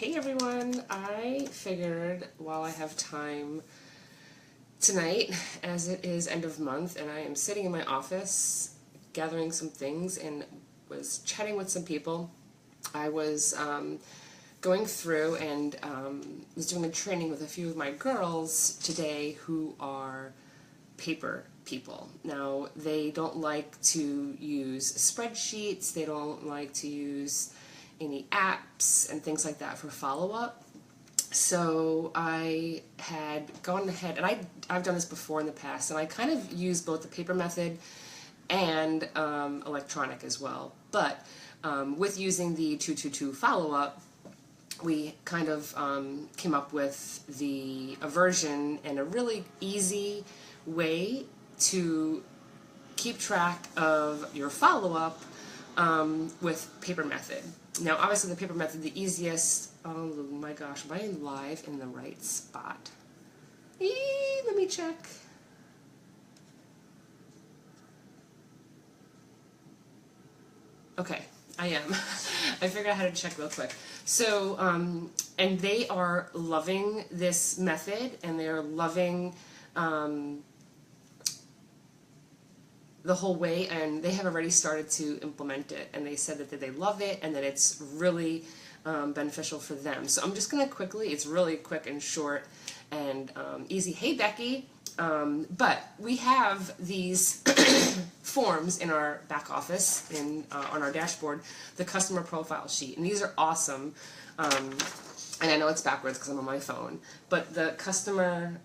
Hey everyone, I figured while I have time tonight, as it is end of month and I am sitting in my office gathering some things and was chatting with some people, I was going through and was doing a training with a few of my girls today who are paper people. Now, they don't like to use spreadsheets, they don't like to use any apps and things like that for follow-up. So I had gone ahead, and I've done this before in the past, and I kind of use both the paper method and electronic as well. But with using the 222 follow-up, we kind of came up with a version and a really easy way to keep track of your follow-up with paper method. Now, obviously, the paper method, the easiest. Oh my gosh, am I live in the right spot? Let me check. Okay, I am. I figured out how to check real quick. So, and they are loving this method, and they are loving the whole way, and they have already started to implement it, and they said that they love it and that it's really beneficial for them. So I'm just going to quickly, it's really quick and short and easy. Hey Becky, but we have these forms in our back office on our dashboard, the customer profile sheet, and these are awesome. And I know it's backwards because I'm on my phone, but the customer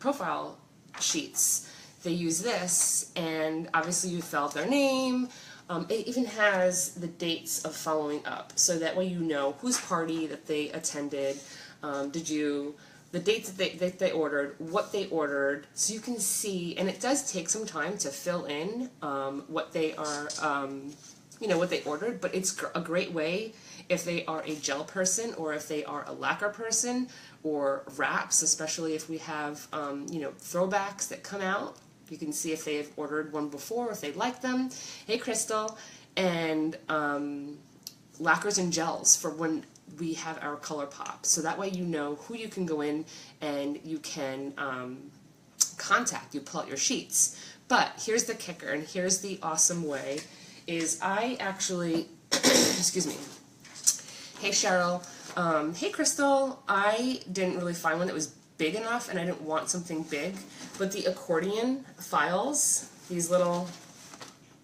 profile sheets, they use this, and obviously you fill out their name. It even has the dates of following up, so that way you know whose party that they attended, the dates that they ordered, what they ordered, so you can see, and it does take some time to fill in what they are, what they ordered, but it's a great way if they are a gel person or if they are a lacquer person or wraps, especially if we have, throwbacks that come out. You can see if they've ordered one before, if they like them. Hey, Crystal. And lacquers and gels for when we have our color pop. So that way you know who you can go in and you can contact. You pull out your sheets. But here's the kicker, and here's the awesome way, is I actually, excuse me. Hey, Cheryl. Hey, Crystal. I didn't really find one that was big enough, and I didn't want something big, but the accordion files, these little,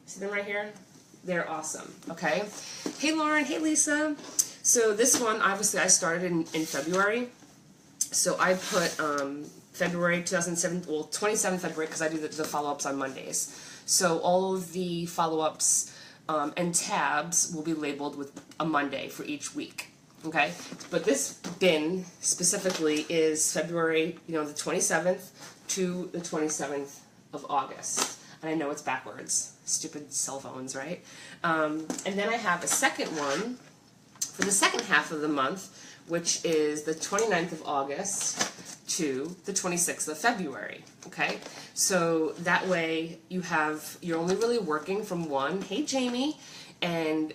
see them right here? They're awesome, okay? Hey Lauren, hey Lisa. So this one, obviously I started in February, so I put February 2007, well 27 February, because I do the follow-ups on Mondays. So all of the follow-ups and tabs will be labeled with a Monday for each week. Okay, but this bin specifically is February, the 27th to the 27th of August. And I know it's backwards. Stupid cell phones, right? And then I have a second one for the second half of the month, which is the 29th of August to the 26th of February. Okay, so that way you're only really working from one. Hey, Jamie. And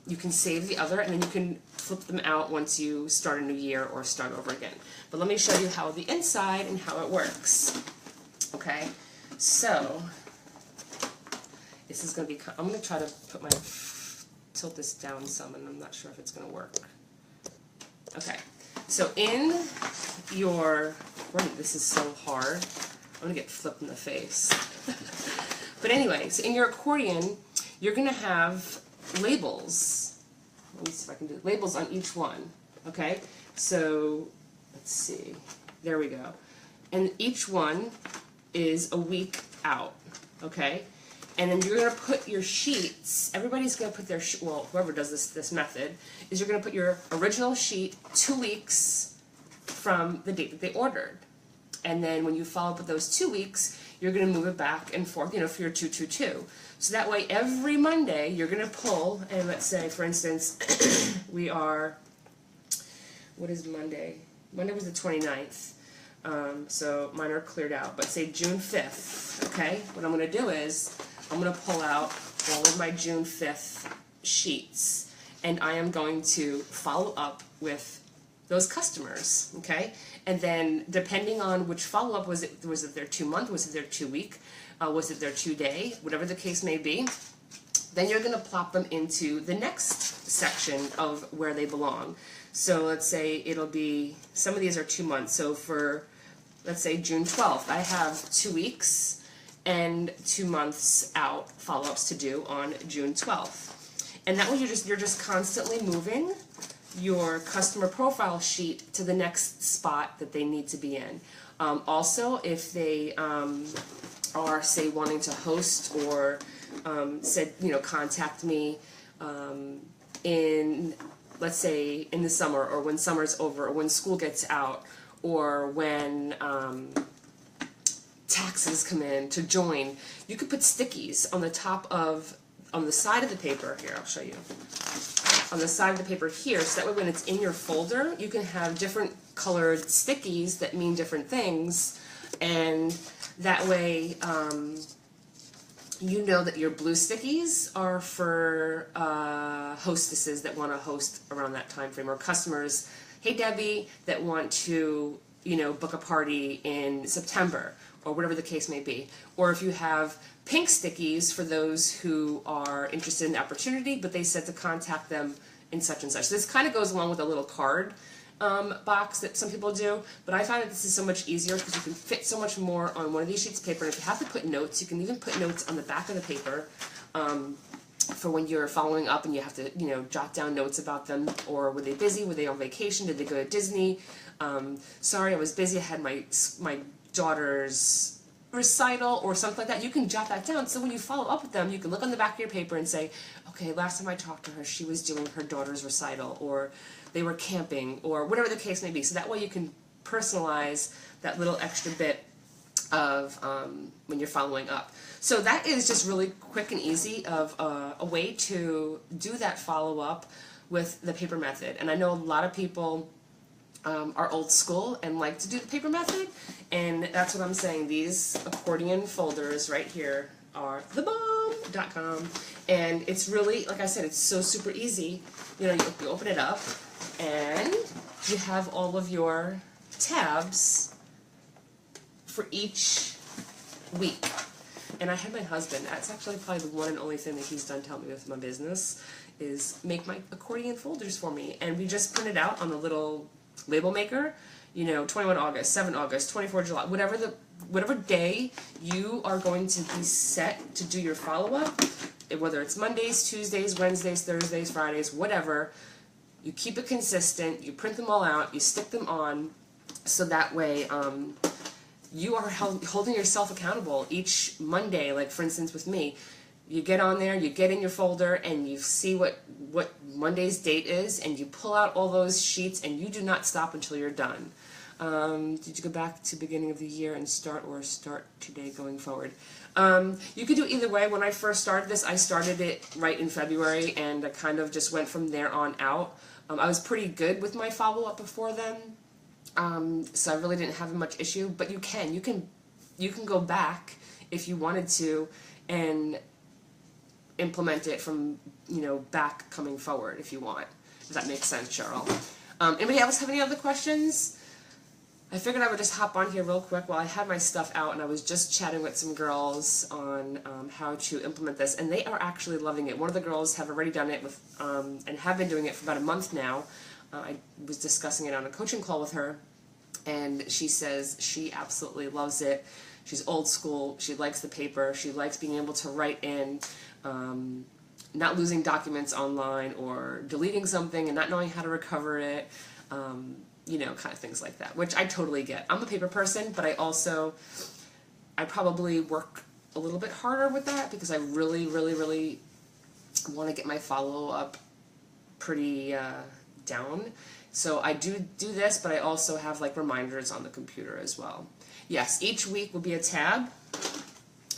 you can save the other, and then you can flip them out once you start a new year or start over again. But let me show you how the inside and how it works. Okay, so this is going to be, I'm going to try to tilt this down some, and I'm not sure if it's going to work. Okay, so in your, this is so hard, I'm going to get flipped in the face. But anyway, so in your accordion, you're going to have labels. Let me see if I can do labels on each one. Okay? So, let's see. There we go. And each one is a week out. Okay? And then you're going to put your sheets, everybody's going to put their, well, whoever does this method, is you're going to put your original sheet 2 weeks from the date that they ordered. And then when you follow up with those 2 weeks, you're going to move it back and forth, for your 222. So that way, every Monday, you're going to pull, and let's say, for instance, we are, what is Monday? Monday was the 29th, so mine are cleared out, but say June 5th, okay? What I'm going to do is, I'm going to pull out all of my June 5th sheets, and I am going to follow up with those customers, okay? And then depending on which follow-up, was it their 2-month, was it their 2-week, was it their 2-day, whatever the case may be, then you're going to plop them into the next section of where they belong. So let's say it'll be, some of these are 2 months, so for, let's say June 12th, I have 2 weeks and 2 months out follow-ups to do on June 12th. And that way you're just constantly moving your customer profile sheet to the next spot that they need to be in. Also, if they are, say, wanting to host or said, contact me in, let's say, in the summer, or when summer's over, or when school gets out, or when taxes come in to join, you could put stickies on the top of, on the side of the paper. Here, I'll show you. On the side of the paper here, so that way when it's in your folder, you can have different colored stickies that mean different things, and that way you know that your blue stickies are for hostesses that want to host around that time frame, or customers, hey Debbie, that want to, book a party in September, or whatever the case may be. Or if you have pink stickies for those who are interested in the opportunity, but they said to contact them in such and such. So this kind of goes along with a little card box that some people do, but I find that this is so much easier because you can fit so much more on one of these sheets of paper. And if you have to put notes, you can even put notes on the back of the paper for when you're following up and you have to, jot down notes about them. Or were they busy? Were they on vacation? Did they go to Disney? Sorry, I was busy. I had my daughter's recital or something like that. You can jot that down, so when you follow up with them, you can look on the back of your paper and say, okay, last time I talked to her, she was doing her daughter's recital, or they were camping, or whatever the case may be. So that way you can personalize that little extra bit of when you're following up. So that is just really quick and easy of a way to do that follow-up with the paper method. And I know a lot of people are old school and like to do the paper method, and that's what I'm saying. These accordion folders right here are thebomb.com, and it's really, like I said, it's so super easy. You open it up and you have all of your tabs for each week. And I had my husband, that's actually probably the one and only thing that he's done to help me with my business, is make my accordion folders for me. And we just print it out on the little label maker, 21 August, 7 August, 24 July, whatever day you are going to be set to do your follow-up, whether it's Mondays, Tuesdays, Wednesdays, Thursdays, Fridays, whatever, you keep it consistent, you print them all out, you stick them on, so that way you are holding yourself accountable each Monday. Like, for instance, with me, you get on there, you get in your folder, and you see what Monday's date is, and you pull out all those sheets, and you do not stop until you're done. Did you go back to beginning of the year and start today going forward? You could do either way. When I first started this, I started it right in February, and I kind of just went from there on out. I was pretty good with my follow-up before then, so I really didn't have much issue, but you can go back if you wanted to, and implement it from, back coming forward if you want. Does that make sense, Cheryl? Anybody else have any other questions? I figured I would just hop on here real quick while I had my stuff out, and I was just chatting with some girls on how to implement this, and they are actually loving it. One of the girls have already done it with, and have been doing it for about a month now. I was discussing it on a coaching call with her, and she says she absolutely loves it. She's old school. She likes the paper. She likes being able to write in, not losing documents online or deleting something and not knowing how to recover it, kind of things like that, which I totally get. I'm a paper person, but I probably work a little bit harder with that because I really, really, really want to get my follow-up pretty down. So I do this, but I also have like reminders on the computer as well. Yes, each week will be a tab.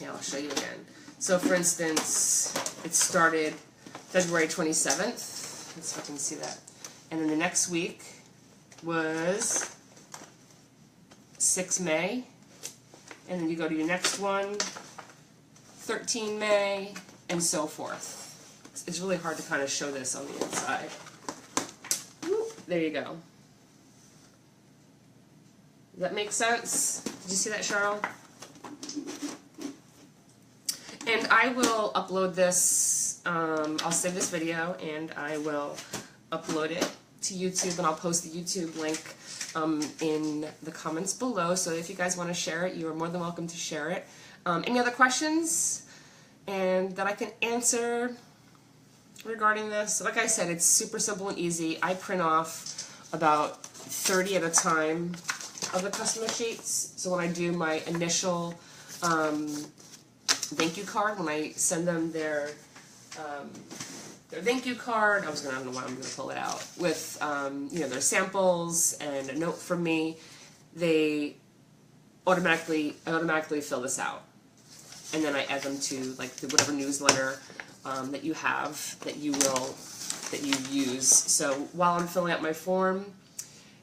Yeah, I'll show you again. So for instance, it started February 27th. Let's see if I can see that. And then the next week was 6 May. And then you go to your next one, 13 May, and so forth. It's really hard to kind of show this on the inside. Whoop, there you go. Does that make sense? Did you see that, Cheryl? And I will upload this, I'll save this video and I will upload it to YouTube, and I'll post the YouTube link in the comments below. So if you guys want to share it, you are more than welcome to share it. Any other questions and that I can answer regarding this? Like I said, it's super simple and easy. I print off about 30 at a time of the customer sheets. So when I do my initial thank you card, when I send them their thank you card, I don't know why I'm going to pull it out, with you know, their samples and a note from me, they automatically fill this out, and then I add them to like whatever newsletter that you have that you use. So while I'm filling out my form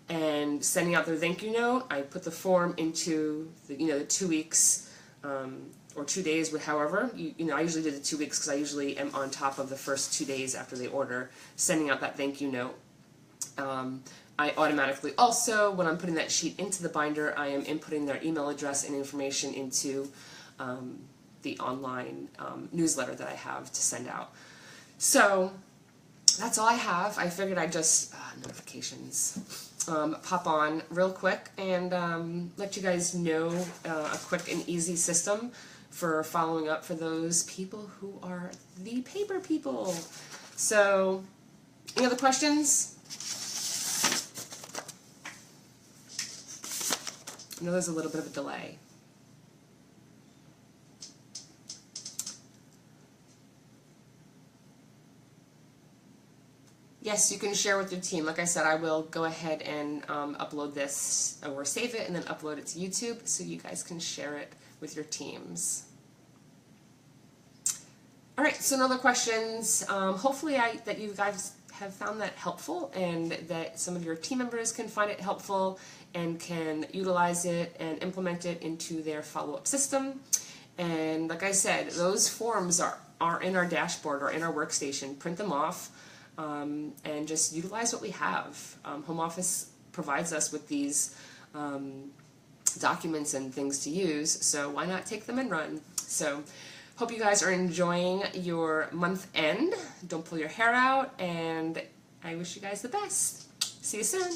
and sending out their thank you note, I put the form into the 2 weeks or 2 days, however. You know, I usually do the 2 weeks because I usually am on top of the first 2 days after they order, sending out that thank you note. I automatically also, when I'm putting that sheet into the binder, I am inputting their email address and information into the online newsletter that I have to send out. So that's all I have. I figured I'd just, notifications, pop on real quick and let you guys know a quick and easy system for following up for those people who are the paper people. So, any other questions? I know there's a little bit of a delay. Yes, you can share with your team. Like I said, I will go ahead and upload this, or save it and then upload it to YouTube so you guys can share it with your teams. Alright, so no other questions. Hopefully that you guys have found that helpful, and that some of your team members can find it helpful and can utilize it and implement it into their follow-up system. And like I said, those forms are in our dashboard or in our workstation. Print them off. And just utilize what we have. Home office provides us with these documents and things to use, so why not take them and run? So, hope you guys are enjoying your month end. Don't pull your hair out, and I wish you guys the best. See you soon.